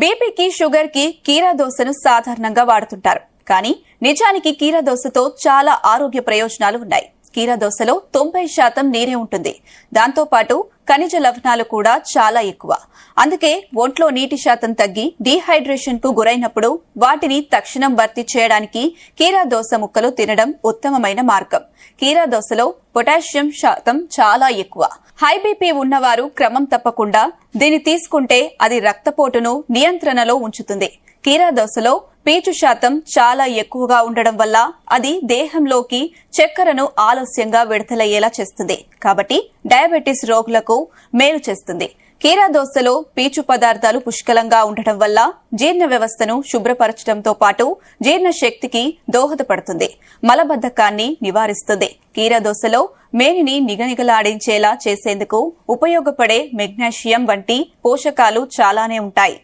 బీపీకి sugar కి కీరా దోసను సాధారణంగా వాడుతుంటారు. కానీ నిజానికి కీరా దోసతో చాలా ఆరోగ్య ప్రయోజనాలు ఉన్నాయి. కీరా దోసలో 90% నీరే ఉంటుంది. దాంతో పాటు ఖనిజ లవణాలు కూడా చాలా ఎక్కువ. అందుకే ఒంట్లో నీటి శాతం తగ్గి డీహైడ్రేషన్ కు గురైనప్పుడు వాటిని తక్షణం భర్తీ చేయడానికి కీరా దోస ముక్కలు తినడం ఉత్తమమైన మార్గం. కీరా దోసలో పొటాషియం శాతం చాలా ఎక్కువ. హై బీపీ ఉన్నవారు క్రమం తప్పకుండా దీన్ని తీసుకుంటే అది రక్తపోటును నియంత్రణలో ఉంచుతుంది. కీరా దోసలో పీచు శాతం చాలా ఎక్కువగా ఉండడం వల్ల అది దేహంలోకి చక్కెరను ఆలస్యంగా విడుదలయ్యేలా చేస్తుంది. కాబట్టి డయాబెటిస్ రోగులకు మేలు చేస్తుంది. కీరా దోసలో పీచు పదార్థాలు పుష్కలంగా ఉండటం వల్ల జీర్ణ వ్యవస్థను శుభ్రపరచడంతో పాటు జీర్ణ శక్తికి దోహదపడుతుంది. మలబద్ధకాన్ని నివారిస్తుంది. కీరా దోసలో మేనిని నిగనిగలాడించేలా చేసేందుకు ఉపయోగపడే మెగ్నీషియం వంటి పోషకాలు చాలానే ఉంటాయి.